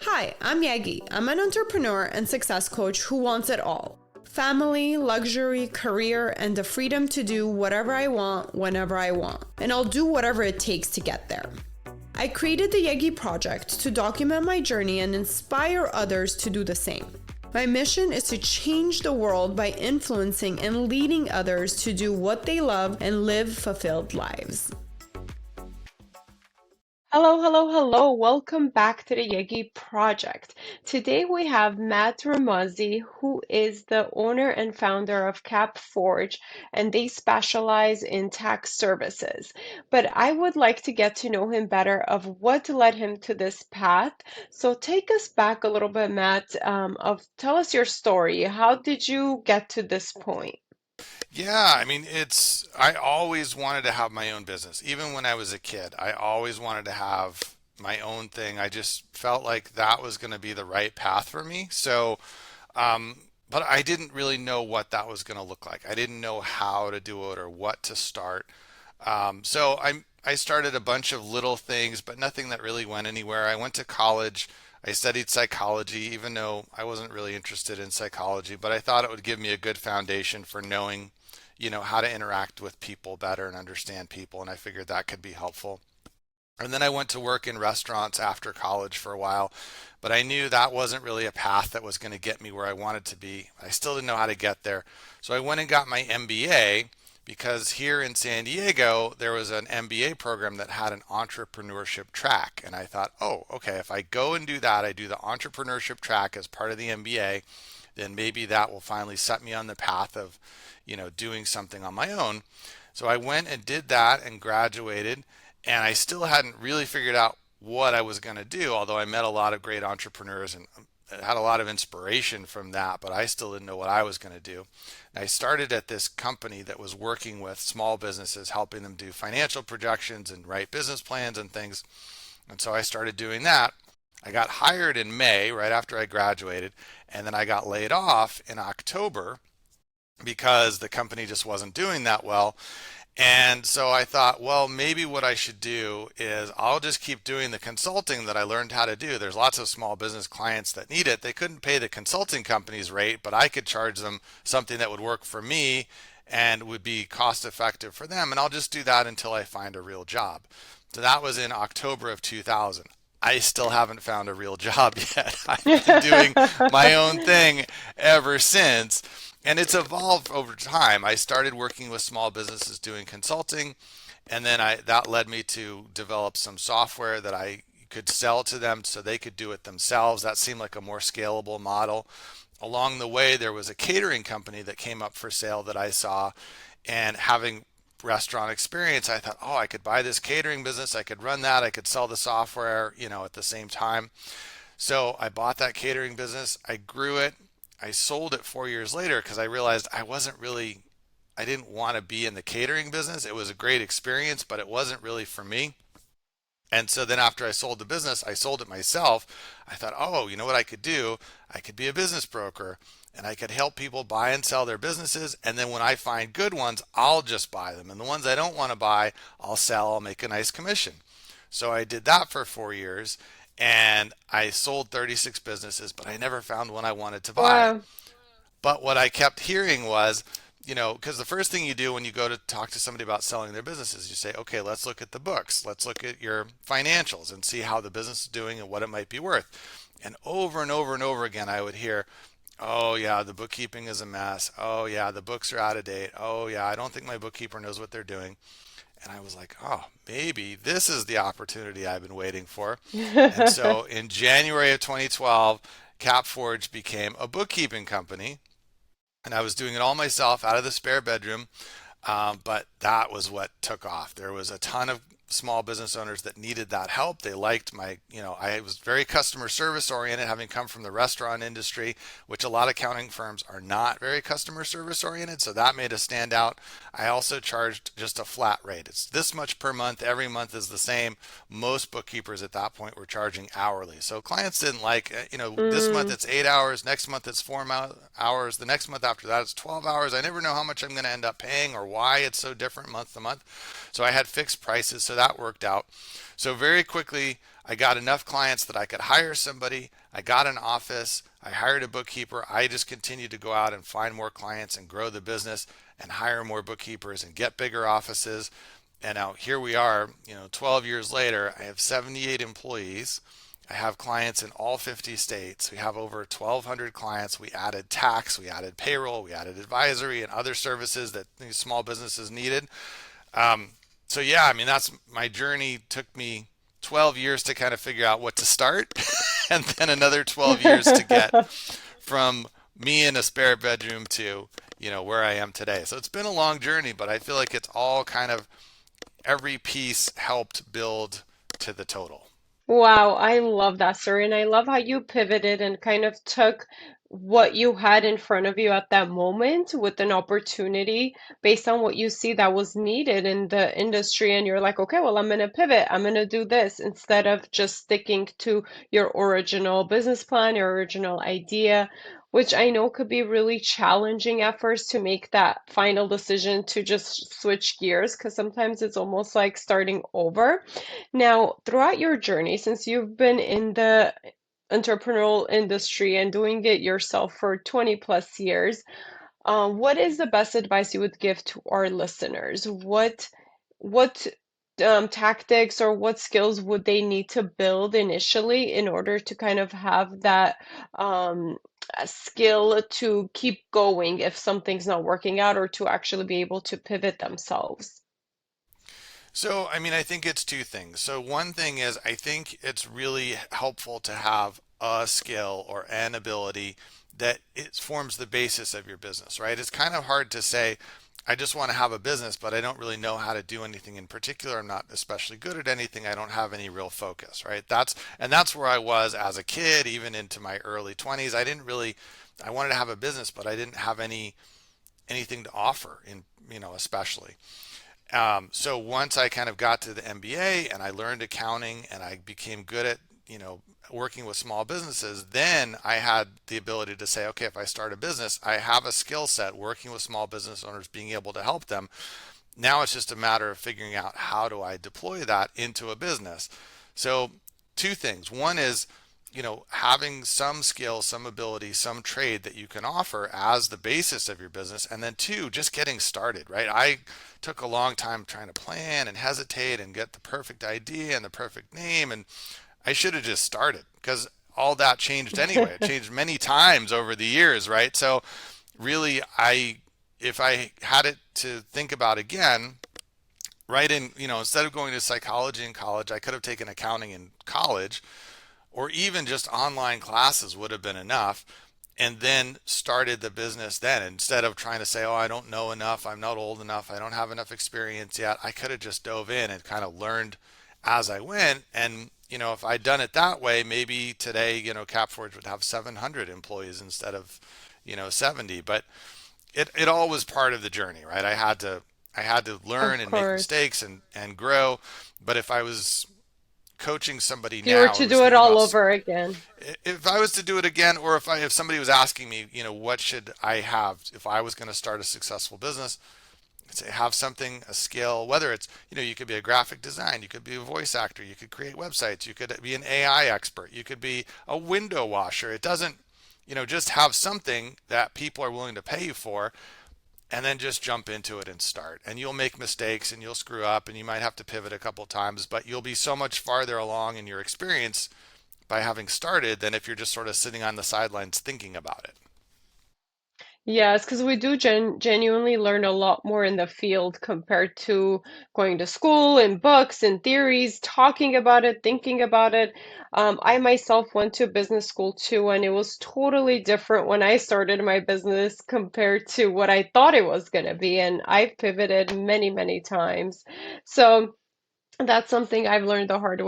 Hi, I'm Yegi. I'm an entrepreneur and success coach who wants it all: family, luxury, career, and the freedom to do whatever I want whenever I want. And I'll do whatever it takes to get there. I created the Yegi Project to document my journey and inspire others to do the same. My mission is to change the world by influencing and leading others to do what they love and live fulfilled lives. Hello, hello, hello. Welcome back to the Yegi Project. Today we have Matt Remuzzi, who is the owner and founder of CapForge, and they specialize in tax services. But I would like to get to know him better of what led him to this path. So take us back a little bit, Matt, tell us your story. How did you get to this point? Yeah, I always wanted to have my own business. Even when I was a kid, I always wanted to have my own thing. I just felt like that was going to be the right path for me. But I didn't really know what that was going to look like. I didn't know how to do it or what to start. I started a bunch of little things, but nothing that really went anywhere. I went to college. I studied psychology, even though I wasn't really interested in psychology, but I thought it would give me a good foundation for knowing, how to interact with people better and understand people. And I figured that could be helpful. And then I went to work in restaurants after college for a while, but I knew that wasn't really a path that was going to get me where I wanted to be. I still didn't know how to get there. So I went and got my MBA because here in San Diego, there was an MBA program that had an entrepreneurship track. And I thought, oh, okay, if I go and do that, I do the entrepreneurship track as part of the MBA, then maybe that will finally set me on the path of, doing something on my own. So I went and did that and graduated, and I still hadn't really figured out what I was going to do, although I met a lot of great entrepreneurs and had a lot of inspiration from that, but I still didn't know what I was going to do. I started at this company that was working with small businesses, helping them do financial projections and write business plans and things. And so I started doing that. I got hired in May, right after I graduated, and then I got laid off in October because the company just wasn't doing that well. And so I thought, well, maybe what I should do is I'll just keep doing the consulting that I learned how to do. There's lots of small business clients that need it. They couldn't pay the consulting company's rate, but I could charge them something that would work for me and would be cost effective for them. And I'll just do that until I find a real job. So that was in October of 2000. I still haven't found a real job yet. I've been doing my own thing ever since. And it's evolved over time. I started working with small businesses doing consulting, and then that led me to develop some software that I could sell to them so they could do it themselves. That seemed like a more scalable model. Along the way, there was a catering company that came up for sale that I saw, and having restaurant experience, I thought, oh, I could buy this catering business, I could run that, I could sell the software, at the same time. So I bought that catering business, I grew it, I sold it 4 years later because I realized I didn't want to be in the catering business. It was a great experience, but it wasn't really for me. And so then after I sold the business, I sold it myself. I thought, oh, you know what I could do? I could be a business broker and I could help people buy and sell their businesses. And then when I find good ones, I'll just buy them. And the ones I don't want to buy, I'll sell, I'll make a nice commission. So I did that for 4 years and I sold 36 businesses, but I never found one I wanted to buy. Wow. But what I kept hearing was, because the first thing you do when you go to talk to somebody about selling their business is you say, okay, let's look at the books. Let's look at your financials and see how the business is doing and what it might be worth. And over and over again, I would hear, oh, yeah, the bookkeeping is a mess. Oh, yeah, the books are out of date. Oh, yeah, I don't think my bookkeeper knows what they're doing. And I was like, oh, maybe this is the opportunity I've been waiting for. And so in January of 2012, CapForge became a bookkeeping company, and I was doing it all myself out of the spare bedroom. But that was what took off. There was a ton of small business owners that needed that help. They liked I was very customer service oriented, having come from the restaurant industry, which a lot of accounting firms are not very customer service oriented. So that made us stand out. I also charged just a flat rate. It's this much per month. Every month is the same. Most bookkeepers at that point were charging hourly. So clients didn't like, this month Mm. it's 8 hours, next month it's 4 hours, the next month after that it's 12 hours. I never know how much I'm going to end up paying or why it's so different month to month. So I had fixed prices. So that worked out. So very quickly, I got enough clients that I could hire somebody. I got an office. I hired a bookkeeper. I just continued to go out and find more clients and grow the business and hire more bookkeepers and get bigger offices. And now here we are, 12 years later, I have 78 employees. I have clients in all 50 states. We have over 1,200 clients. We added tax, we added payroll, we added advisory and other services that these small businesses needed. So yeah, I mean, that's my journey. Took me 12 years to kind of figure out what to start, and then another 12 years to get from me in a spare bedroom to, where I am today. So it's been a long journey, but I feel like it's all kind of every piece helped build to the total. Wow, I love that story. And I love how you pivoted and kind of took what you had in front of you at that moment with an opportunity based on what you see that was needed in the industry. And you're like, okay, well, I'm going to pivot. I'm going to do this instead of just sticking to your original business plan, your original idea, which I know could be really challenging at first to make that final decision to just switch gears, because sometimes it's almost like starting over. Now, throughout your journey, since you've been in the entrepreneurial industry and doing it yourself for 20 plus years, what is the best advice you would give to our listeners? What tactics or what skills would they need to build initially in order to kind of have that skill to keep going if something's not working out or to actually be able to pivot themselves? So, I mean, I think it's two things. So, one thing is, I think it's really helpful to have a skill or an ability that it forms the basis of your business, right? It's kind of hard to say, I just want to have a business, but I don't really know how to do anything in particular. I'm not especially good at anything. I don't have any real focus, right? That's where I was as a kid, even into my early 20s. I wanted to have a business, but I didn't have anything to offer in, especially. So once I kind of got to the MBA and I learned accounting and I became good at, working with small businesses, then I had the ability to say, okay, if I start a business, I have a skill set working with small business owners, being able to help them. Now it's just a matter of figuring out how do I deploy that into a business. So two things. One is, having some skill, some ability, some trade that you can offer as the basis of your business. And then two, just getting started, right? I took a long time trying to plan and hesitate and get the perfect idea and the perfect name. And I should have just started because all that changed anyway. It changed many times over the years, right? So really, if I had it to think about again, right in, instead of going to psychology in college, I could have taken accounting in college, or even just online classes would have been enough, and then started the business then instead of trying to say, oh, I don't know enough, I'm not old enough, I don't have enough experience yet. I could have just dove in and kind of learned as I went. And if I'd done it that way, maybe today, CapForge would have 700 employees instead of 70. But it all was part of the journey, right? I had to learn Of and make course. mistakes and grow. But if I was coaching somebody If you were now to who's do it thinking all about, over again. if I was to do it again, or if somebody was asking me, what should I have if I was going to start a successful business, I'd say have something, a skill, whether it's, you could be a graphic design, you could be a voice actor, you could create websites, you could be an AI expert, you could be a window washer. It doesn't, just have something that people are willing to pay you for, and then just jump into it and start. And you'll make mistakes and you'll screw up and you might have to pivot a couple of times, but you'll be so much farther along in your experience by having started than if you're just sort of sitting on the sidelines thinking about it. Yes, because we do genuinely learn a lot more in the field compared to going to school and books and theories, talking about it, thinking about it. I myself went to business school too, and it was totally different when I started my business compared to what I thought it was going to be. And I've pivoted many, many times. So, that's something I've learned the hard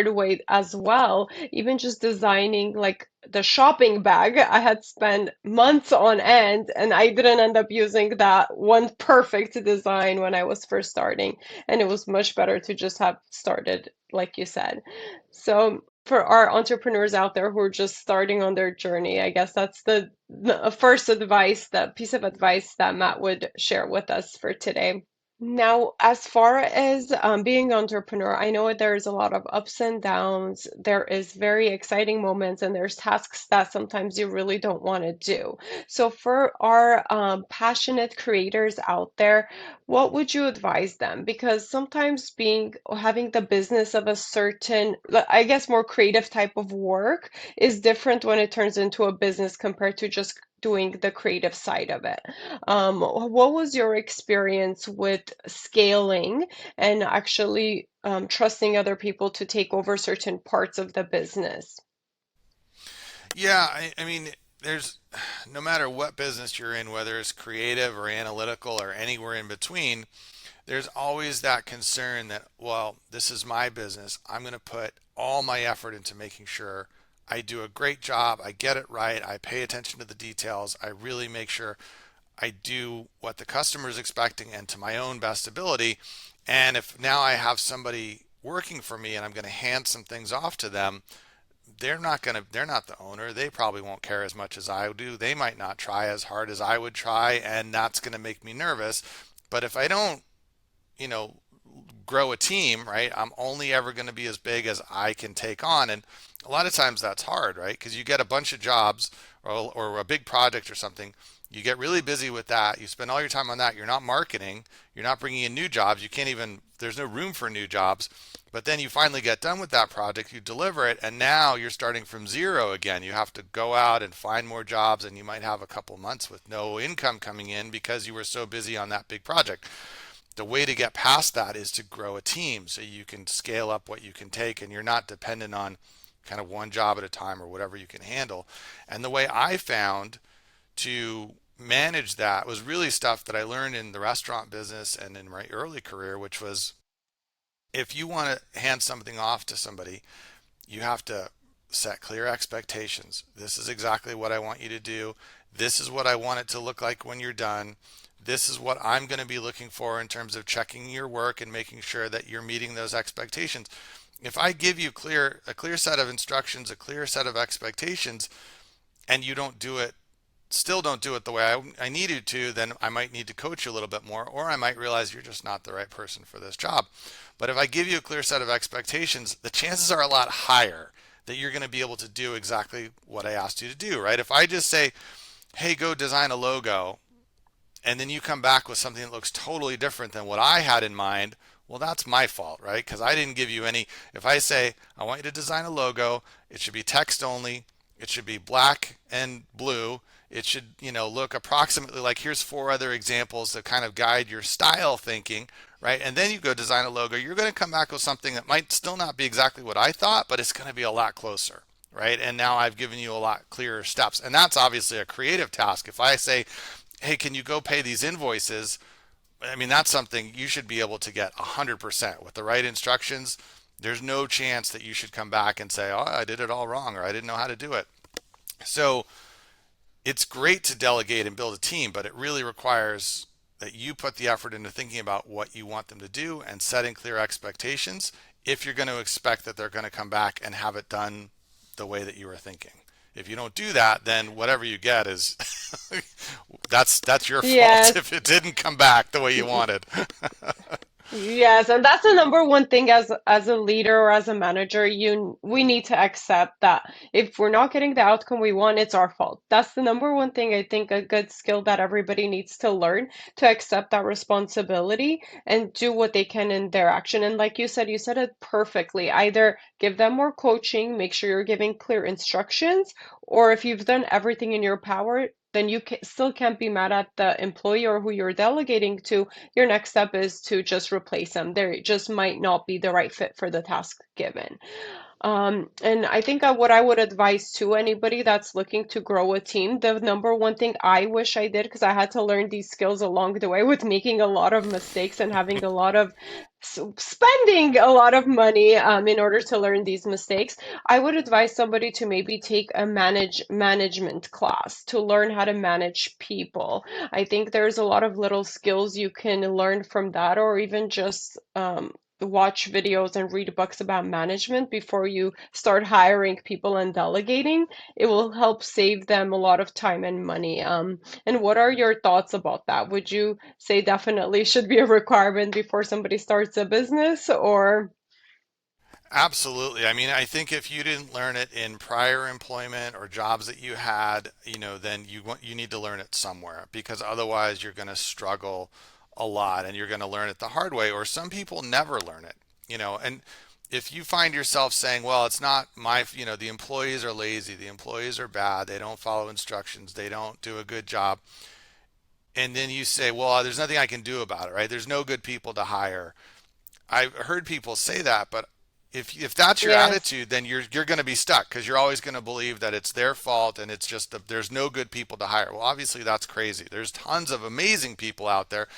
way as well. Even just designing like the shopping bag, I had spent months on end and I didn't end up using that one perfect design when I was first starting. And it was much better to just have started, like you said. So for our entrepreneurs out there who are just starting on their journey, I guess that's the first advice, that piece of advice that Matt would share with us for today. Now, as far as being an entrepreneur, I know there's a lot of ups and downs. There is very exciting moments, and there's tasks that sometimes you really don't want to do. So, for our passionate creators out there, what would you advise them? Because sometimes having the business of a certain, I guess, more creative type of work is different when it turns into a business compared to just doing the creative side of it. What was your experience with scaling and actually trusting other people to take over certain parts of the business? Yeah, I mean, there's no matter what business you're in, whether it's creative or analytical or anywhere in between, there's always that concern that, well, this is my business. I'm going to put all my effort into making sure I do a great job. I get it right. I pay attention to the details. I really make sure I do what the customer is expecting and to my own best ability. And if now I have somebody working for me and I'm going to hand some things off to them, they're not the owner. They probably won't care as much as I do. They might not try as hard as I would try, and that's going to make me nervous. But if I don't, you know, grow a team, right? I'm only ever going to be as big as I can take on. And a lot of times that's hard, right? Because you get a bunch of jobs or a big project or something. You get really busy with that. You spend all your time on that. You're not marketing. You're not bringing in new jobs. You can't even, there's no room for new jobs. But then you finally get done with that project, you deliver it, and now you're starting from zero again. You have to go out and find more jobs, and you might have a couple months with no income coming in because you were so busy on that big project. The way to get past that is to grow a team so you can scale up what you can take and you're not dependent on kind of one job at a time or whatever you can handle. And the way I found to manage that was really stuff that I learned in the restaurant business and in my early career, which was if you want to hand something off to somebody, you have to set clear expectations. This is exactly what I want you to do. This is what I want it to look like when you're done. This is what I'm going to be looking for in terms of checking your work and making sure that you're meeting those expectations. If I give you a clear set of instructions, a clear set of expectations, and you don't do it, still don't do it the way I needed to, then I might need to coach you a little bit more, or I might realize you're just not the right person for this job. But if I give you a clear set of expectations, the chances are a lot higher that you're going to be able to do exactly what I asked you to do, right? If I just say, hey, go design a logo, and then you come back with something that looks totally different than what I had in mind, well, that's my fault, right? Because I didn't give you any. If I say, I want you to design a logo, it should be text only, it should be black and blue, it should, look approximately like here's four other examples that kind of guide your style thinking, right? And then you go design a logo, you're going to come back with something that might still not be exactly what I thought, but it's going to be a lot closer, right? And now I've given you a lot clearer steps. And that's obviously a creative task. If I say, hey, can you go pay these invoices? I mean, that's something you should be able to get 100% with the right instructions. There's no chance that you should come back and say, oh, I did it all wrong or I didn't know how to do it. So it's great to delegate and build a team, but it really requires that you put the effort into thinking about what you want them to do and setting clear expectations if you're going to expect that they're going to come back and have it done the way that you were thinking. If you don't do that, then whatever you get is that's your fault Yes. if it didn't come back the way you wanted. Yes, and that's the number one thing as a leader or as a manager, we need to accept that if we're not getting the outcome we want, it's our fault. That's the number one thing I think a good skill that everybody needs to learn to accept that responsibility and do what they can in their action. And like you said it perfectly. Either give them more coaching, make sure you're giving clear instructions, or if you've done everything in your power, then still can't be mad at the employee or who you're delegating to. Your next step is to just replace them. They just might not be the right fit for the task given. And I think what I would advise to anybody that's looking to grow a team, the number one thing I wish I did, because I had to learn these skills along the way with making a lot of mistakes and having a lot of spending a lot of money in order to learn these mistakes, I would advise somebody to maybe take a management class to learn how to manage people. I think there's a lot of little skills you can learn from that, or even just watch videos and read books about management before you start hiring people and delegating. It will help save them a lot of time and money. And what are your thoughts about that? Would you say definitely should be a requirement before somebody starts a business, or? Absolutely. I mean, I think if you didn't learn it in prior employment or jobs that you had, then you need to learn it somewhere, because otherwise you're going to struggle a lot and you're going to learn it the hard way, or some people never learn it, and if you find yourself saying, well, it's not my, the employees are lazy, the employees are bad, they don't follow instructions, they don't do a good job, and then you say, well, there's nothing I can do about it, right? There's no good people to hire. I've heard people say that, but if that's your Yes. attitude, then you're going to be stuck, because you're always going to believe that it's their fault and it's just that there's no good people to hire. Well, obviously that's crazy. There's tons of amazing people out there,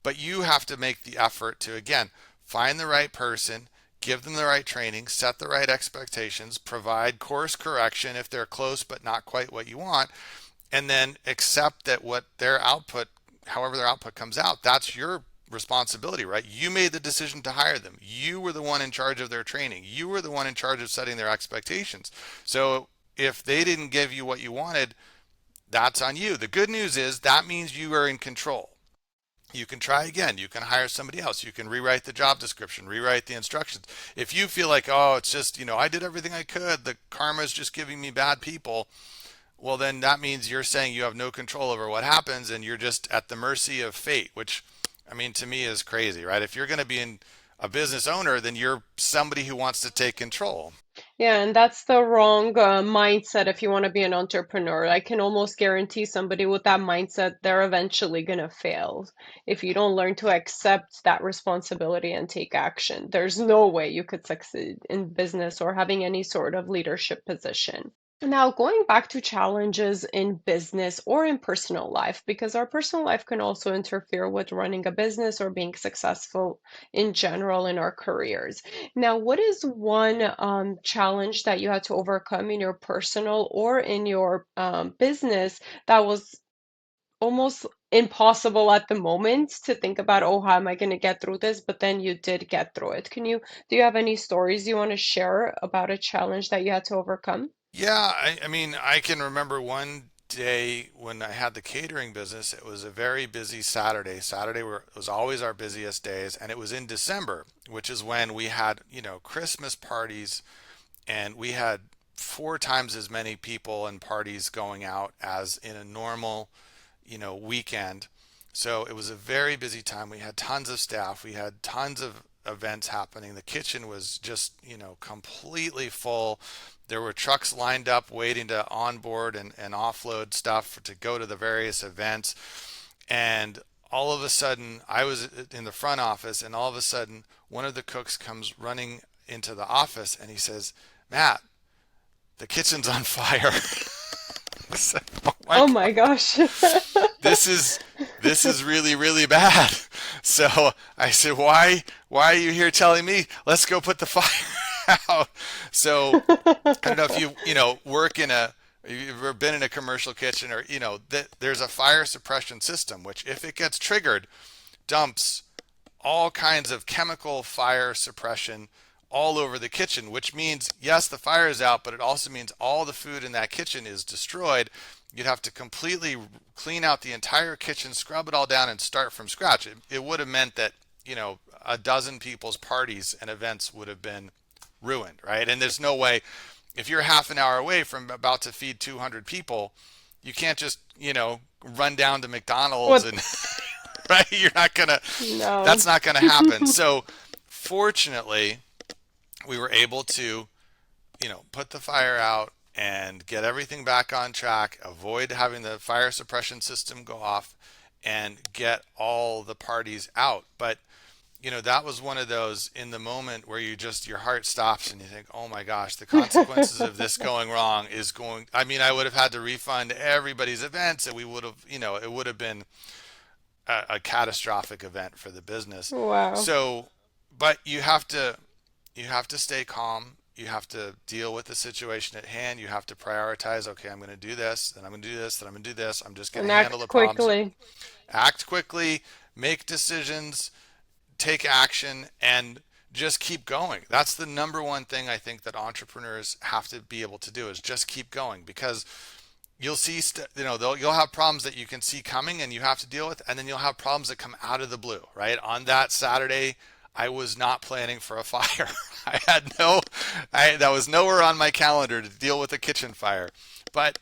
but you have to make the effort to, again, find the right person, give them the right training, set the right expectations, provide course correction if they're close but not quite what you want, and then accept that what their output, however their output comes out, that's your responsibility, right? You made the decision to hire them. You were the one in charge of their training. You were the one in charge of setting their expectations. So if they didn't give you what you wanted, that's on you. The good news is that means you are in control. You can try again. You can hire somebody else. You can rewrite the job description, rewrite the instructions. If you feel like, oh, it's just, I did everything I could, the karma is just giving me bad people, well, then that means you're saying you have no control over what happens and you're just at the mercy of fate, which, I mean, to me is crazy, right? If you're going to be a business owner, then you're somebody who wants to take control. Yeah, and that's the wrong mindset if you want to be an entrepreneur. I can almost guarantee somebody with that mindset, they're eventually going to fail. If you don't learn to accept that responsibility and take action, there's no way you could succeed in business or having any sort of leadership position. Now, going back to challenges in business or in personal life, because our personal life can also interfere with running a business or being successful in general in our careers. Now, what is one challenge that you had to overcome in your personal or in your business that was almost impossible at the moment to think about, oh, how am I going to get through this? But then you did get through it. Do you have any stories you want to share about a challenge that you had to overcome? Yeah, I mean, I can remember one day when I had the catering business. It was a very busy Saturday. Was always our busiest days, and it was in December, which is when we had, Christmas parties, and we had four times as many people and parties going out as in a normal, weekend. So it was a very busy time. We had tons of staff. We had tons of events happening. The kitchen was just, completely full. There were trucks lined up waiting to onboard and offload stuff to go to the various events. And all of a sudden, I was in the front office, and all of a sudden, one of the cooks comes running into the office and he says, Matt, the kitchen's on fire. I said, oh my Oh God, my gosh. this is really, really bad. So I said, why are you here telling me? Let's go put the fire out. So I don't know if work in you've ever been in a commercial kitchen, or that there's a fire suppression system which, if it gets triggered, dumps all kinds of chemical fire suppression all over the kitchen, which means, yes, the fire is out, but it also means all the food in that kitchen is destroyed. You'd have to completely clean out the entire kitchen, scrub it all down, and start from scratch. It would have meant that, a dozen people's parties and events would have been ruined, right? And there's no way, if you're half an hour away from about to feed 200 people, you can't just, run down to McDonald's What? and right? No. That's not gonna happen. So fortunately, we were able to, put the fire out and get everything back on track, avoid having the fire suppression system go off, and get all the parties out. But that was one of those in the moment where your heart stops and you think, oh my gosh, the consequences of this going wrong I mean, I would have had to refund everybody's events, and we would have, it would have been a catastrophic event for the business. Wow. So, but you have to stay calm. You have to deal with the situation at hand. You have to prioritize. Okay, I'm going to do this, then I'm going to do this, then I'm going to do this. I'm just going And to handle act the problems. quickly. Act quickly, make decisions, take action, and just keep going. That's the number one thing I think that entrepreneurs have to be able to do, is just keep going, because you'll see, you'll have problems that you can see coming and you have to deal with, and then you'll have problems that come out of the blue, right? On that Saturday, I was not planning for a fire. That was nowhere on my calendar to deal with a kitchen fire. But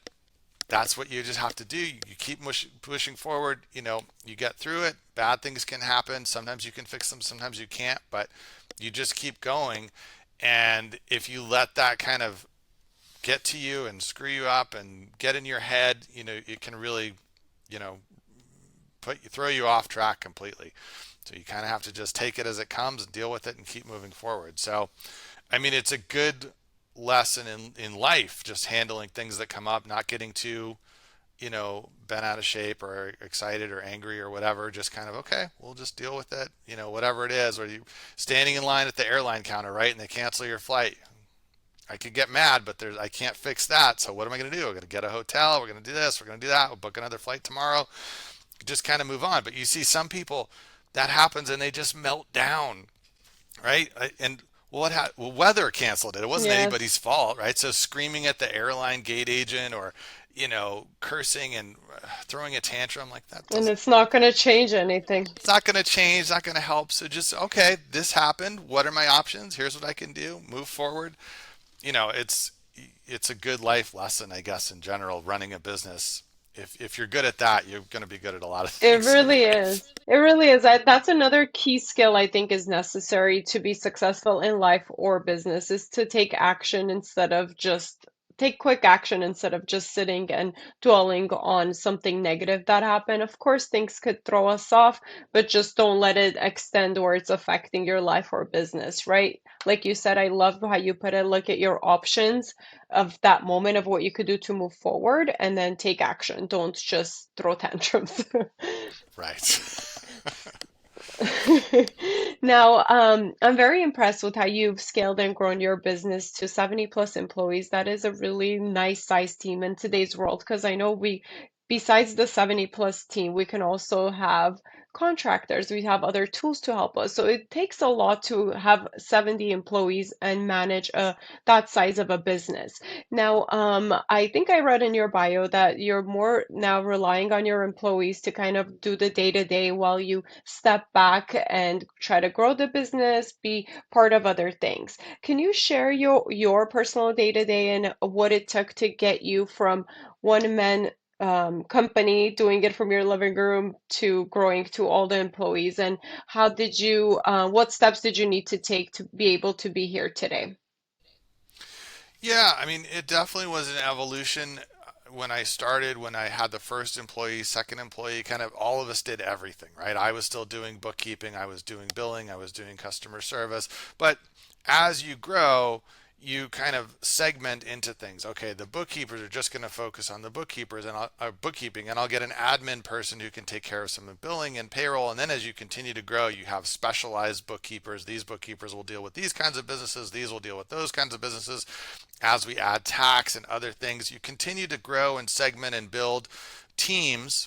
that's what you just have to do. You keep pushing forward. You get through it. Bad things can happen. Sometimes you can fix them, sometimes you can't, but you just keep going. And if you let that kind of get to you and screw you up and get in your head, it can really, you know, throw you off track completely. So you kind of have to just take it as it comes and deal with it and keep moving forward. So, I mean, it's a good lesson in life, just handling things that come up, not getting too, bent out of shape or excited or angry or whatever. Just kind of, okay, we'll just deal with it, whatever it is. Or you standing in line at the airline counter, right, and they cancel your flight. I could get mad, but I can't fix that. So what am I going to do? I'm going to get a hotel. We're going to do this. We're going to do that. We'll book another flight tomorrow. Just kind of move on. But you see some people, that happens and they just melt down, right? And well, weather canceled it. It wasn't anybody's Yes. fault, right? So screaming at the airline gate agent, or cursing and throwing a tantrum, like that And doesn't. it's not going to change anything. It's not going to change. It's not going to help. So just, okay, this happened. What are my options? Here's what I can do. Move forward. It's a good life lesson, I guess, in general, running a business. If you're good at that, you're going to be good at a lot of It things in really life. is. It really is. That's another key skill I think is necessary to be successful in life or business is to take action instead of just take quick action instead of just sitting and dwelling on something negative that happened. Of course, things could throw us off, but just don't let it extend where it's affecting your life or business, right? Like you said, I love how you put it. Look at your options of that moment of what you could do to move forward and then take action. Don't just throw tantrums. Right. Now, I'm very impressed with how you've scaled and grown your business to 70 plus employees. That is a really nice size team in today's world because I know besides the 70 plus team, we can also have contractors. We have other tools to help us. So it takes a lot to have 70 employees and manage that size of a business. Now, I think I read in your bio that you're more now relying on your employees to kind of do the day-to-day while you step back and try to grow the business, be part of other things. Can you share your personal day-to-day and what it took to get you from one man company doing it from your living room to growing to all the employees and what steps did you need to take to be able to be here today? Yeah, I mean, it definitely was an evolution. When I started, when I had the first employee, second employee, kind of all of us did everything, right? I was still doing bookkeeping, I was doing billing, I was doing customer service. But as you grow, you kind of segment into things. Okay, the bookkeepers are just going to focus on the bookkeepers and bookkeeping, and I'll get an admin person who can take care of some billing and payroll. And then as you continue to grow, you have specialized bookkeepers. These bookkeepers will deal with these kinds of businesses. These will deal with those kinds of businesses. As we add tax and other things, you continue to grow and segment and build teams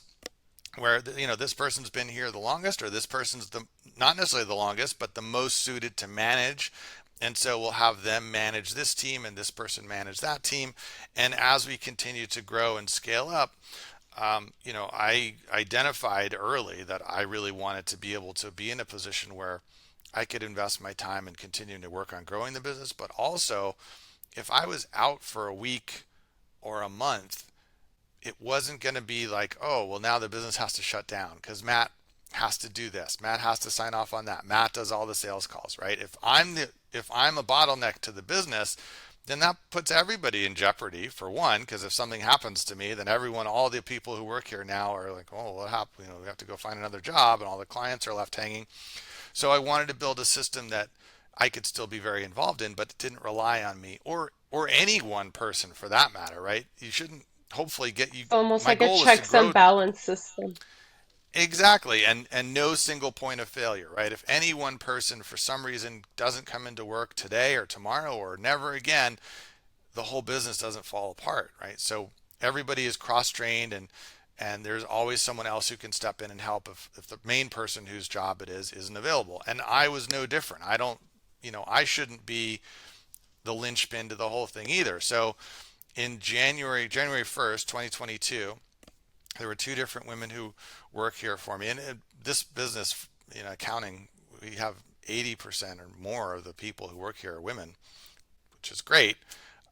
where this person's been here the longest, or this person's the not necessarily the longest but the most suited to manage, and so we'll have them manage this team and this person manage that team. And as we continue to grow and scale up, I identified early that I really wanted to be able to be in a position where I could invest my time in continuing to work on growing the business, but also if I was out for a week or a month, it wasn't going to be like, oh, well, now the business has to shut down because Matt has to do this. Matt has to sign off on that. Matt does all the sales calls, right? If I'm a bottleneck to the business, then that puts everybody in jeopardy for one, because if something happens to me, then all the people who work here now are like, oh, what happened? We have to go find another job, and all the clients are left hanging. So I wanted to build a system that I could still be very involved in, but it didn't rely on me or any one person for that matter, right? You shouldn't hopefully get you. It's almost My like a goal is to checks and grow. balance system. Exactly, and no single point of failure, right? If any one person for some reason doesn't come into work today or tomorrow or never again, the whole business doesn't fall apart, right? So everybody is cross-trained, and there's always someone else who can step in and help if the main person whose job it is isn't available. And I was no different. I don't I shouldn't be the linchpin to the whole thing either. So in January 1st, 2022, there were two different women who work here for me. And this business, accounting, we have 80% or more of the people who work here are women, which is great.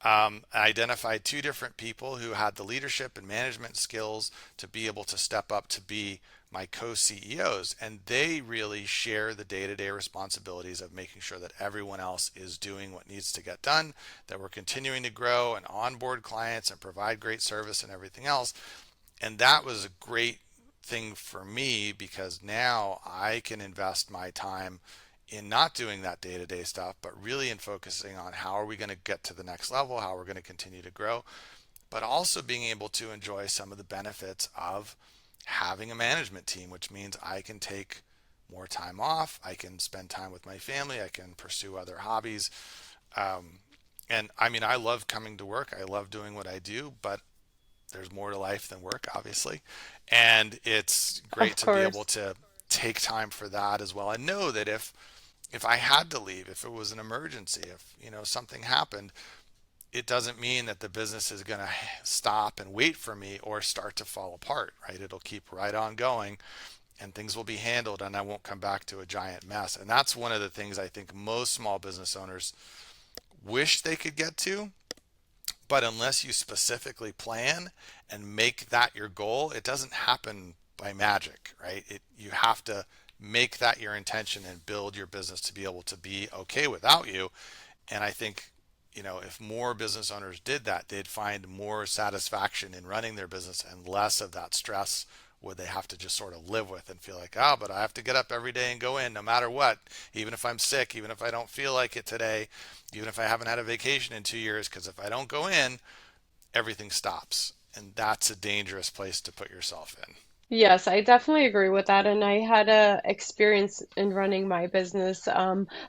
I identified two different people who had the leadership and management skills to be able to step up to be my co-CEOs, and they really share the day-to-day responsibilities of making sure that everyone else is doing what needs to get done, that we're continuing to grow and onboard clients and provide great service and everything else. And that was a great thing for me because now I can invest my time in not doing that day-to-day stuff, but really in focusing on how are we going to get to the next level, how we're going to continue to grow, but also being able to enjoy some of the benefits of having a management team, which means I can take more time off, I can spend time with my family, I can pursue other hobbies. And I mean, I love coming to work, I love doing what I do, but there's more to life than work, obviously. And it's great Of to be able course. to take time for that as well. And know that if I had to leave, if it was an emergency, if something happened, it doesn't mean that the business is going to stop and wait for me or start to fall apart, right? It'll keep right on going and things will be handled and I won't come back to a giant mess. And that's one of the things I think most small business owners wish they could get to, but unless you specifically plan and make that your goal, it doesn't happen by magic, right? You have to make that your intention and build your business to be able to be okay without you. And I think, if more business owners did that, they'd find more satisfaction in running their business and less of that stress would they have to just sort of live with and feel like, oh, but I have to get up every day and go in no matter what, even if I'm sick, even if I don't feel like it today, even if I haven't had a vacation in 2 years, because if I don't go in, everything stops. And that's a dangerous place to put yourself in. Yes, I definitely agree with that. And I had a experience in running my business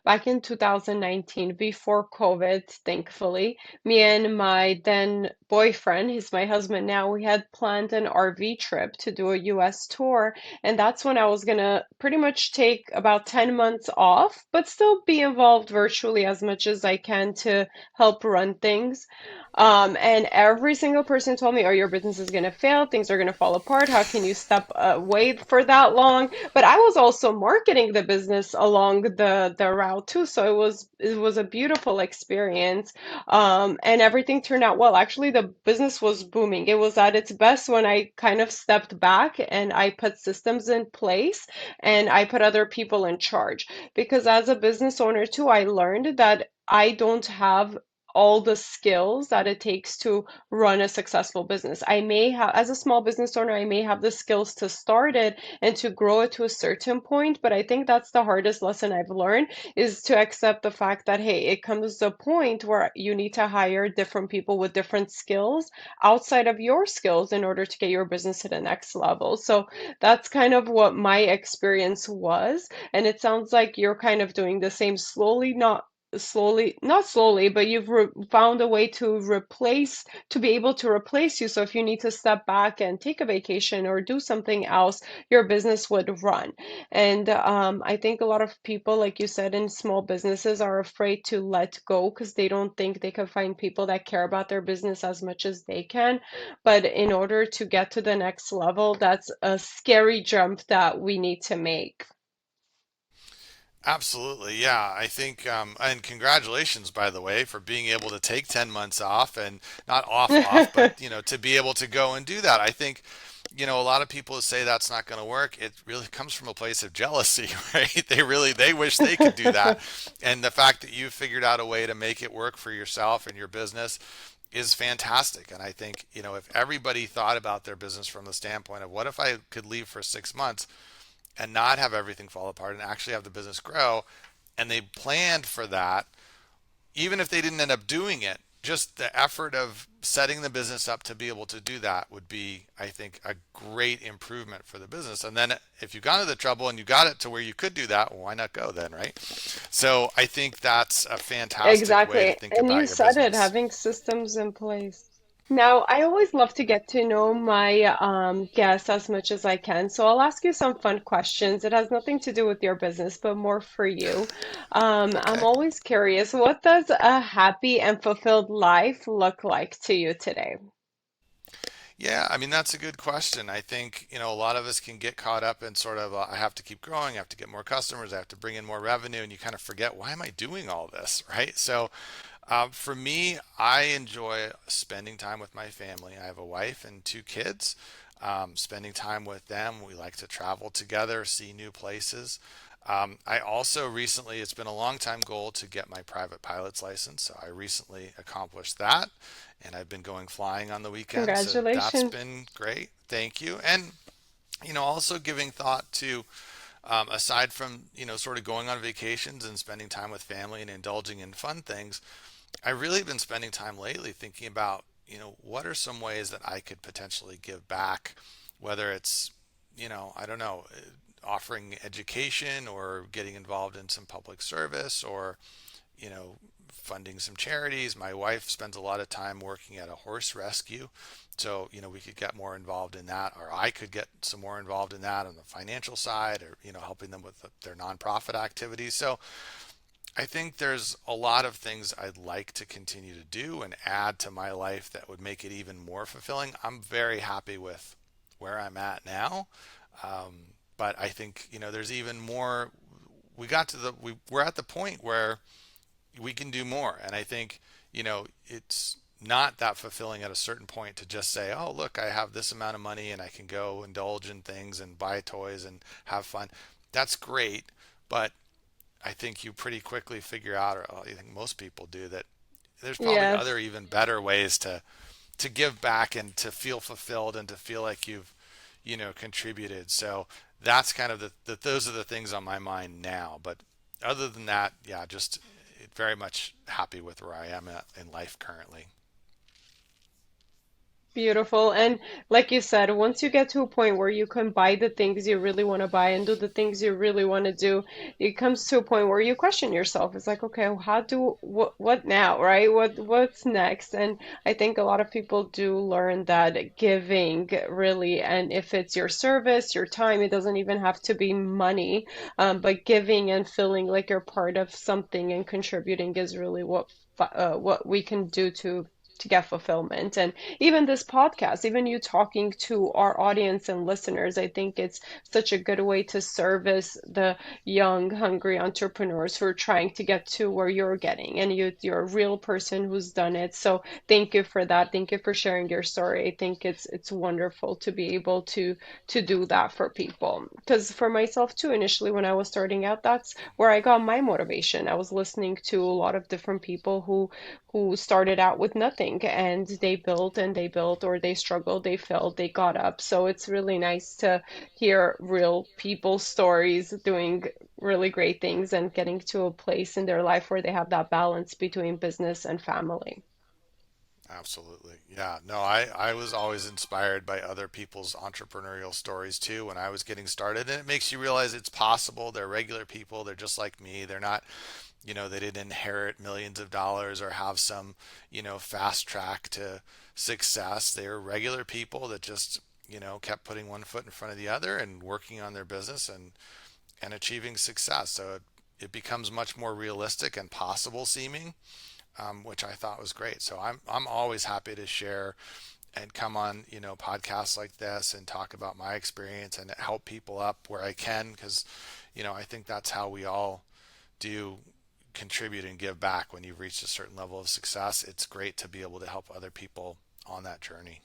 back in 2019 before COVID, thankfully. Me and my then boyfriend, he's my husband now, we had planned an RV trip to do a US tour. And that's when I was gonna pretty much take about 10 months off, but still be involved virtually as much as I can to help run things. And every single person told me, "Oh, your business is gonna fail. Things are gonna fall apart. How can you step away for that long?" But I was also marketing the business along the route too, so it was a beautiful experience. And everything turned out well. Actually, the business was booming. It was at its best when I kind of stepped back and I put systems in place and I put other people in charge. Because as a business owner too, I learned that I don't have all the skills that it takes to run a successful business. I may have, as a small business owner, I may have the skills to start it and to grow it to a certain point, but I think that's the hardest lesson I've learned is to accept the fact that, hey, it comes to a point where you need to hire different people with different skills outside of your skills in order to get your business to the next level. So that's kind of what my experience was. And it sounds like you're kind of doing the same not slowly, but you've found a way to to be able to replace you. So if you need to step back and take a vacation or do something else, your business would run. And I think a lot of people, like you said, in small businesses are afraid to let go because they don't think they can find people that care about their business as much as they can. But in order to get to the next level, that's a scary jump that we need to make. Absolutely. Yeah. I think, and congratulations, by the way, for being able to take 10 months off and not off, but, to be able to go and do that. I think, a lot of people say that's not going to work. It really comes from a place of jealousy, right? They wish they could do that. And the fact that you figured out a way to make it work for yourself and your business is fantastic. And I think, if everybody thought about their business from the standpoint of what if I could leave for 6 months, and not have everything fall apart and actually have the business grow. And they planned for that, even if they didn't end up doing it, just the effort of setting the business up to be able to do that would be, I think, a great improvement for the business. And then if you got into the trouble and you got it to where you could do that, well, why not go then, right? So I think that's a fantastic way to Exactly. think And you about your said it, business. having systems in place. Now, I always love to get to know my guests as much as I can. So I'll ask you some fun questions. It has nothing to do with your business, but more for you. I'm Okay. always curious, what does a happy and fulfilled life look like to you today? Yeah, I mean, that's a good question. I think, a lot of us can get caught up in sort of, I have to keep growing, I have to get more customers, I have to bring in more revenue, and you kind of forget, why am I doing all this, right? So, for me, I enjoy spending time with my family. I have a wife and two kids. Spending time with them, we like to travel together, see new places. I also recently, it's been a long time goal to get my private pilot's license. So I recently accomplished that, and I've been going flying on the weekends. So that's Congratulations. been great. Thank you. And, also giving thought to, aside from, sort of going on vacations and spending time with family and indulging in fun things, I really been spending time lately thinking about, what are some ways that I could potentially give back, whether it's, I don't know, offering education or getting involved in some public service or, you know, funding some charities. My wife spends a lot of time working at a horse rescue. So, we could get more involved in that, or I could get some more involved in that on the financial side or, helping them with their nonprofit activities. So, I think there's a lot of things I'd like to continue to do and add to my life that would make it even more fulfilling. I'm very happy with where I'm at now. But I think, there's even more. We're at the point where we can do more. And I think, it's not that fulfilling at a certain point to just say, oh, look, I have this amount of money and I can go indulge in things and buy toys and have fun. That's great. But I think you pretty quickly figure out, or I think most people do, that there's probably Yes. other even better ways to give back and to feel fulfilled and to feel like you've contributed. So that's kind of those are the things on my mind now. But other than that, yeah, just very much happy with where I am at in life currently. Beautiful. And like you said, once you get to a point where you can buy the things you really want to buy and do the things you really want to do, it comes to a point where you question yourself. It's like, okay, what now, right? What's next? And I think a lot of people do learn that giving really, and if it's your service, your time, it doesn't even have to be money, but giving and feeling like you're part of something and contributing is really what we can do to get fulfillment. And even this podcast, even you talking to our audience and listeners, I think it's such a good way to service the young, hungry entrepreneurs who are trying to get to where you're getting. And you're a real person who's done it. So thank you for that. Thank you for sharing your story. I think it's wonderful to be able to do that for people. Because for myself too, initially when I was starting out, that's where I got my motivation. I was listening to a lot of different people who started out with nothing and they built, or they struggled, they failed, they got up. So it's really nice to hear real people's stories doing really great things and getting to a place in their life where they have that balance between business and family. Absolutely. Yeah. No, I was always inspired by other people's entrepreneurial stories too when I was getting started. And it makes you realize it's possible. They're regular people. They're just like me. They're not, they didn't inherit millions of dollars or have some, fast track to success. They were regular people that just, kept putting one foot in front of the other and working on their business and achieving success. So it becomes much more realistic and possible seeming, which I thought was great. So I'm always happy to share and come on, podcasts like this and talk about my experience and help people up where I can, because, I think that's how we all do contribute and give back. When you've reached a certain level of success, it's great to be able to help other people on that journey.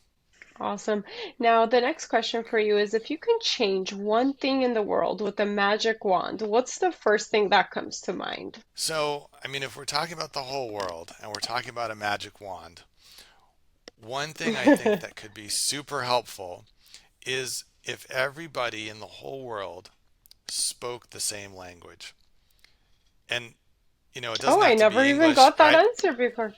Awesome. Now, the next question for you is if you can change one thing in the world with a magic wand, what's the first thing that comes to mind? So, I mean, if we're talking about the whole world and we're talking about a magic wand, one thing I think that could be super helpful is if everybody in the whole world spoke the same language. And, it Oh, doesn't I have to never be even English, got that right? answer before.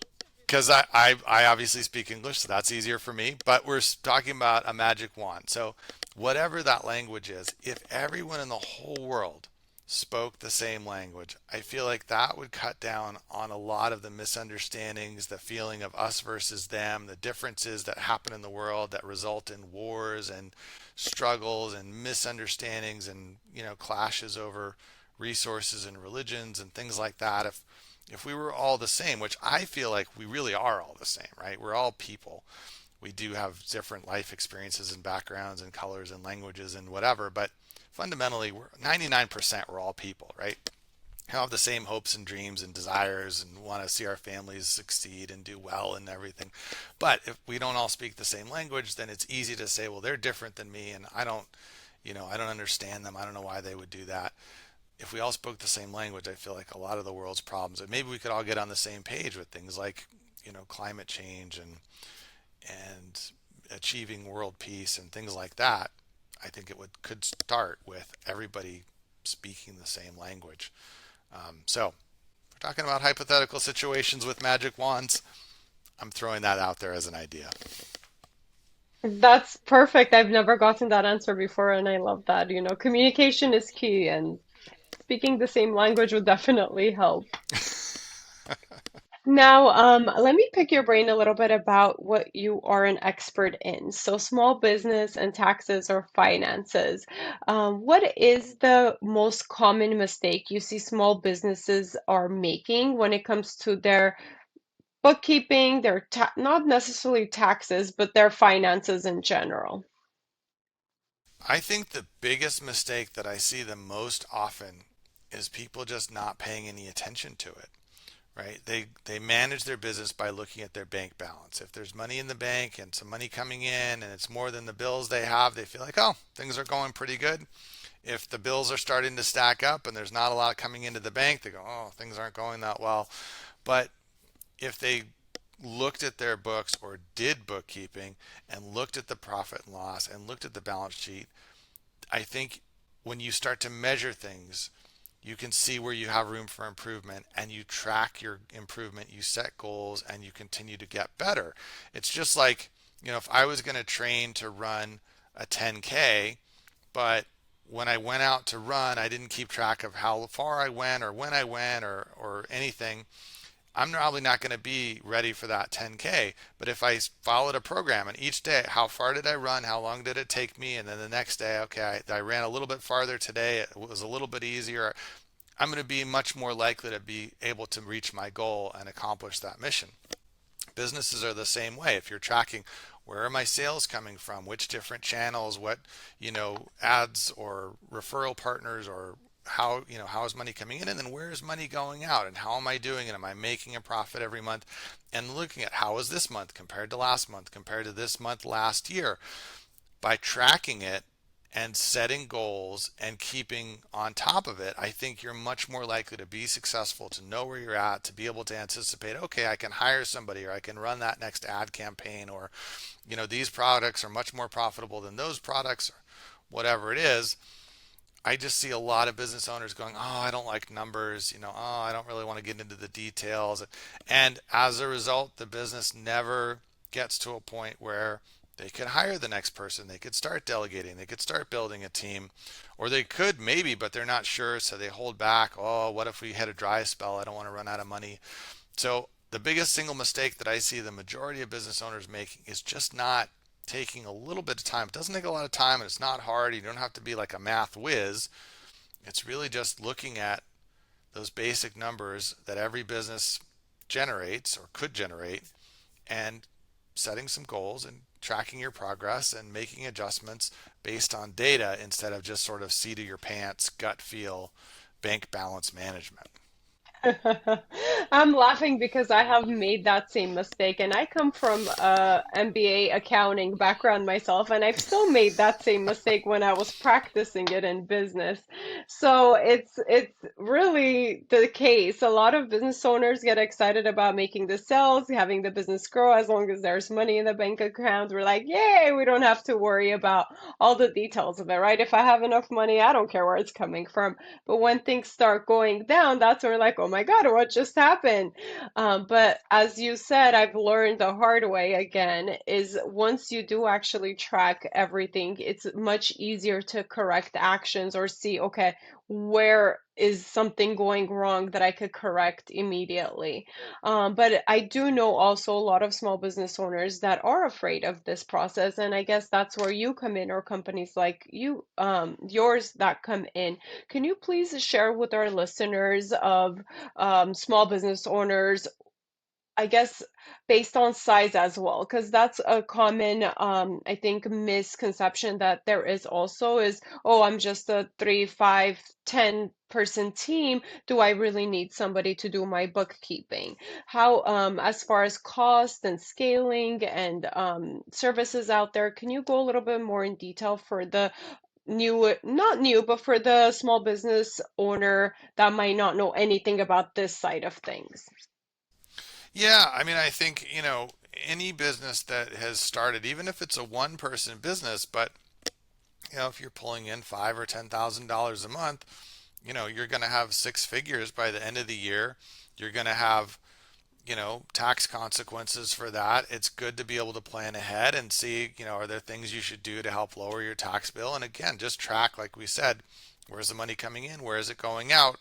Because I obviously speak English, so that's easier for me. But we're talking about a magic wand. So, whatever that language is, if everyone in the whole world spoke the same language. I feel like that would cut down on a lot of the misunderstandings, the feeling of us versus them, the differences that happen in the world that result in wars and struggles and misunderstandings and, clashes over resources and religions and things like that. If we were all the same, which I feel like we really are all the same, right? We're all people. We do have different life experiences and backgrounds and colors and languages and whatever, but fundamentally we're 99% we're all people, right? We have the same hopes and dreams and desires and want to see our families succeed and do well and everything. But if we don't all speak the same language, then it's easy to say, well, they're different than me and I don't understand them. I don't know why they would do that. If we all spoke the same language, I feel like a lot of the world's problems, and maybe we could all get on the same page with things like, climate change and achieving world peace and things like that. I think could start with everybody speaking the same language. So, if we're talking about hypothetical situations with magic wands, I'm throwing that out there as an idea. That's perfect. I've never gotten that answer before, and I love that. Communication is key, and speaking the same language would definitely help. Now, let me pick your brain a little bit about what you are an expert in. So, small business and taxes or finances. What is the most common mistake you see small businesses are making when it comes to their bookkeeping, their ta not necessarily taxes, but their finances in general? I think the biggest mistake that I see the most often is people just not paying any attention to it. Right? They manage their business by looking at their bank balance. If there's money in the bank and some money coming in and it's more than the bills they have, they feel like, oh, things are going pretty good. If the bills are starting to stack up and there's not a lot coming into the bank, they go, oh, things aren't going that well. But if they looked at their books or did bookkeeping and looked at the profit and loss and looked at the balance sheet, I think when you start to measure things, you can see where you have room for improvement and you track your improvement, you set goals and you continue to get better. It's just like, if I was going to train to run a 10K, but when I went out to run, I didn't keep track of how far I went or when I went or anything. I'm probably not going to be ready for that 10K. But if I followed a program and each day, how far did I run? How long did it take me? And then the next day, okay, I ran a little bit farther today. It was a little bit easier. I'm going to be much more likely to be able to reach my goal and accomplish that mission. Businesses are the same way. If you're tracking where are my sales coming from, which different channels, what, ads or referral partners or how is money coming in and then where is money going out and how am I doing and am I making a profit every month and looking at how is this month compared to last month compared to this month last year by tracking it and setting goals and keeping on top of it, I think you're much more likely to be successful, to know where you're at, to be able to anticipate, okay, I can hire somebody or I can run that next ad campaign or, these products are much more profitable than those products or whatever it is. I just see a lot of business owners going, oh, I don't like numbers, oh, I don't really want to get into the details. And as a result, the business never gets to a point where they could hire the next person. They could start delegating. They could start building a team. Or they could maybe, but they're not sure. So they hold back. Oh, what if we had a dry spell? I don't want to run out of money. So the biggest single mistake that I see the majority of business owners making is just not taking a little bit of time. It doesn't take a lot of time and it's not hard. You don't have to be like a math whiz. It's really just looking at those basic numbers that every business generates or could generate and setting some goals and tracking your progress and making adjustments based on data instead of just sort of seat of your pants, gut feel, bank balance management. I'm laughing because I have made that same mistake, and I come from a MBA accounting background myself, and I've still made that same mistake when I was practicing it in business. So it's really the case. A lot of business owners get excited about making the sales, having the business grow as long as there's money in the bank account. We're like, yay, we don't have to worry about all the details of it, right? If I have enough money, I don't care where it's coming from. But when things start going down, that's when we're like, oh my God, what just happened? But as you said, I've learned the hard way again, is once you do actually track everything, it's much easier to correct actions or see, okay, where is something going wrong that I could correct immediately. But I do know also a lot of small business owners that are afraid of this process, and I guess that's where you come in, or companies like yours that come in. Can you please share with our listeners of small business owners, I guess, based on size as well, because that's a common, I think, misconception that there is also is, oh, I'm just a 3, 5, 10 person team. Do I really need somebody to do my bookkeeping? How, as far as cost and scaling and services out there, can you go a little bit more in detail for the new, not new, but for the small business owner that might not know anything about this side of things? Yeah, I mean, I think, any business that has started, even if it's a one person business, but if you're pulling in five or $10,000 a month, you're going to have six figures by the end of the year. You're going to have, tax consequences for that. It's good to be able to plan ahead and see, are there things you should do to help lower your tax bill? And again, just track, like we said, where's the money coming in? Where is it going out?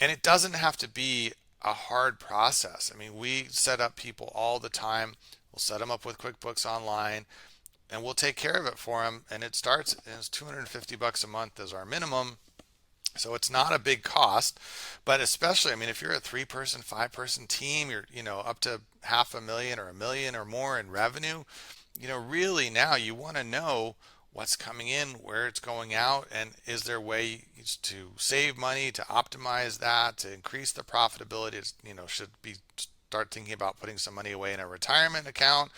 And it doesn't have to be a hard process. I mean, we set up people all the time. We'll set them up with QuickBooks Online, and we'll take care of it for them. And it starts, and it's $250 a month as our minimum. So it's not a big cost, but especially, I mean, if you're a three-person, five-person team, you're, up to 500,000 or 1 million or more in revenue, really now you want to know what's coming in, where it's going out, and is there ways to save money, to optimize that, to increase the profitability? It's, should be start thinking about putting some money away in a retirement account.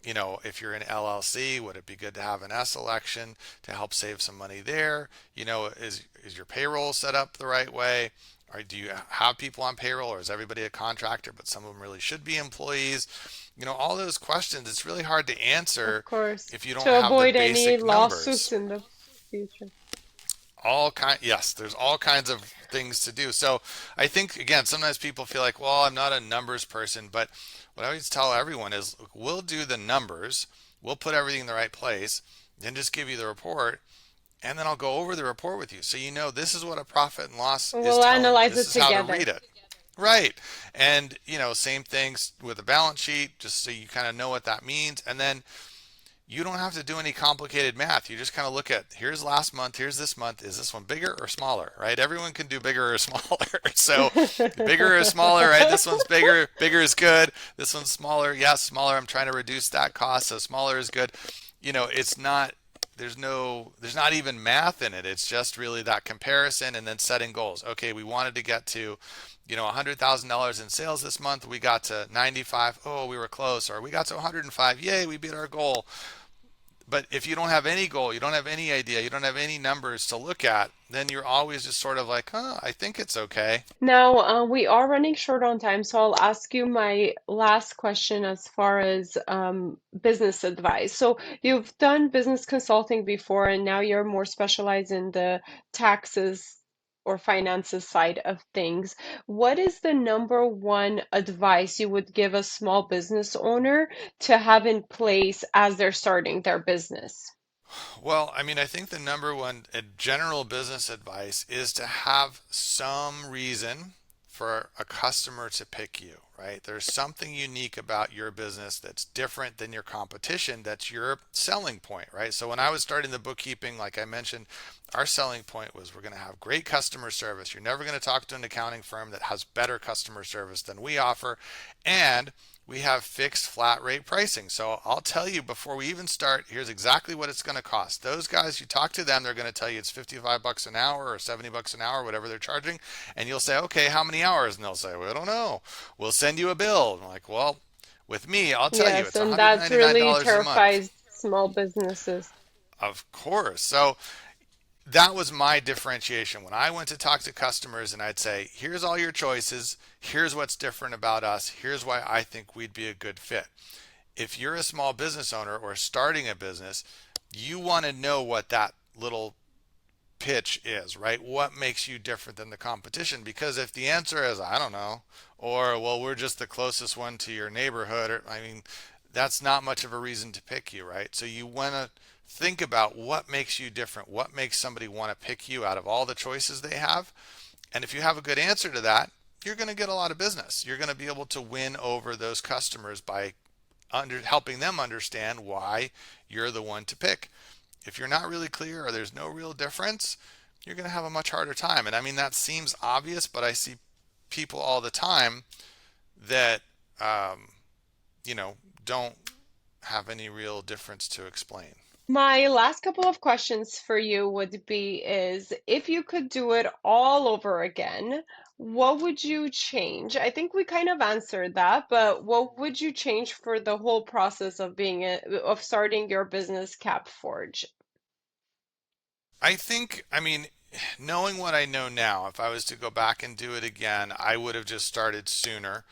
If you're an LLC, would it be good to have an S election to help save some money there? Is your payroll set up the right way? Or do you have people on payroll, or is everybody a contractor, but some of them really should be employees? All those questions, it's really hard to answer Of course, if you don't to have the avoid any basic lawsuits numbers. in the future. Yes, there's all kinds of things to do. So I think, again, sometimes people feel like, well, I'm not a numbers person, but what I always tell everyone is, look, we'll do the numbers, we'll put everything in the right place, then just give you the report, and then I'll go over the report with you, so this is what a profit and loss is We'll telling you, analyze this it is how to together. read it. Right. And same things with a balance sheet, just so you kind of know what that means. And then you don't have to do any complicated math. You just kind of look at, here's last month, here's this month. Is this one bigger or smaller, right? Everyone can do bigger or smaller. So bigger or smaller, right? This one's bigger. Bigger is good. This one's smaller. Yes, smaller. I'm trying to reduce that cost, so smaller is good. It's not, there's not even math in it. It's just really that comparison and then setting goals. Okay, we wanted to get to, $100,000 in sales this month. We got to 95. Oh, we were close. Or we got to 105. Yay, we beat our goal. But if you don't have any goal, you don't have any idea, you don't have any numbers to look at, then you're always just sort of like, I think it's okay. Now, we are running short on time, so I'll ask you my last question as far as business advice. So, you've done business consulting before, and now you're more specialized in the taxes or finances side of things. What is the number one advice you would give a small business owner to have in place as they're starting their business? Well, I mean, I think the number one general business advice is to have some reason for a customer to pick you, right? There's something unique about your business that's different than your competition. That's your selling point, right? So when I was starting the bookkeeping, like I mentioned, our selling point was, we're going to have great customer service. You're never going to talk to an accounting firm that has better customer service than we offer. And we have fixed flat rate pricing. So I'll tell you before we even start, here's exactly what it's going to cost. Those guys, you talk to them, they're going to tell you it's 55 bucks an hour or 70 bucks an hour, whatever they're charging. And you'll say, okay, how many hours? And they'll say, well, I don't know. We'll send you a bill. I'm like, well, with me, I'll tell you Yes, it's and that's really $199 a month. terrifies small businesses. Of course. So that was my differentiation. When I went to talk to customers and I'd say, here's all your choices, here's what's different about us, here's why I think we'd be a good fit. If you're a small business owner or starting a business, you want to know what that little pitch is, right? What makes you different than the competition? Because if the answer is, I don't know, or, well, we're just the closest one to your neighborhood, or, I mean, that's not much of a reason to pick you, right? So you want to think about what makes you different, what makes somebody want to pick you out of all the choices they have. And if you have a good answer to that, you're going to get a lot of business. You're going to be able to win over those customers by helping them understand why you're the one to pick. If you're not really clear or there's no real difference, you're going to have a much harder time. And I mean, that seems obvious, but I see people all the time that, don't have any real difference to explain. My last couple of questions for you would be is if you could do it all over again, what would you change? I think we kind of answered that, but what would you change for the whole process of of starting your business, CapForge? I think, I mean, knowing what I know now, if I was to go back and do it again, I would have just started sooner.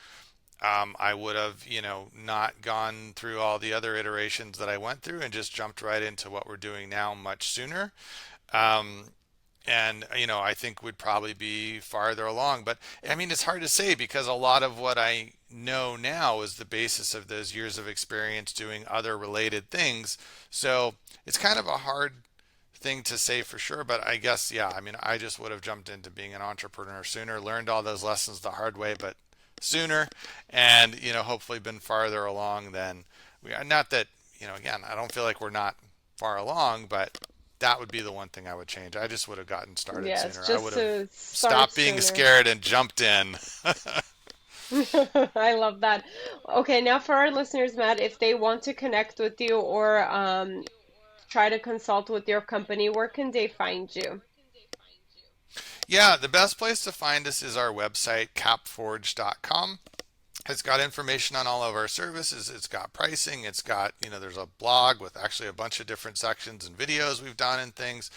I would have, not gone through all the other iterations that I went through and just jumped right into what we're doing now much sooner. Um, and, I think would probably be farther along. But I mean, it's hard to say because a lot of what I know now is the basis of those years of experience doing other related things. So it's kind of a hard thing to say for sure, but I guess, yeah, I mean, I just would have jumped into being an entrepreneur sooner, learned all those lessons the hard way, but sooner, and, hopefully been farther along than we are. Not that, again, I don't feel like we're not far along, but that would be the one thing I would change. I just would have gotten started Yes, sooner. I just would to have start stopped being sooner. scared and jumped in. I love that. Okay, now for our listeners, Matt, if they want to connect with you or try to consult with your company, where can they find you? Yeah, the best place to find us is our website, capforge.com. It's got information on all of our services. It's got pricing. It's got, there's a blog with actually a bunch of different sections and videos we've done and things.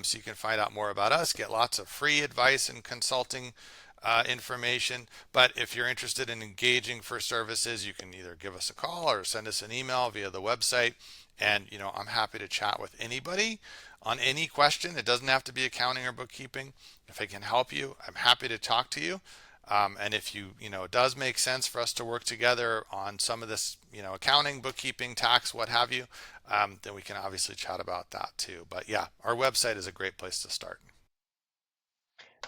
So you can find out more about us, get lots of free advice and consulting information. But if you're interested in engaging for services, you can either give us a call or send us an email via the website. And, I'm happy to chat with anybody on any question. It doesn't have to be accounting or bookkeeping. If I can help you, I'm happy to talk to you. And if it does make sense for us to work together on some of this, accounting, bookkeeping, tax, what have you, then we can obviously chat about that too. But yeah, our website is a great place to start.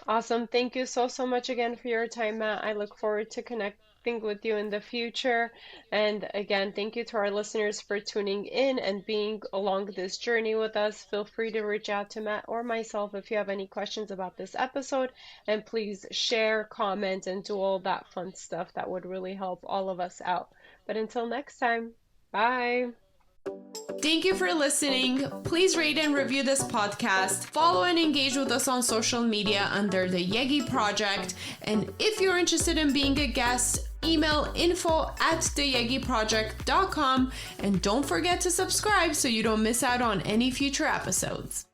Awesome. Thank you so, so much again for your time, Matt. I look forward to connecting with you in the future. And again, thank you to our listeners for tuning in and being along this journey with us. Feel free to reach out to Matt or myself if you have any questions about this episode. And please share, comment, and do all that fun stuff that would really help all of us out. But until next time, bye. Thank you for listening. Please rate and review this podcast. Follow and engage with us on social media under the Yegi Project. And if you're interested in being a guest, email info@theyegiproject.com. And don't forget to subscribe so you don't miss out on any future episodes.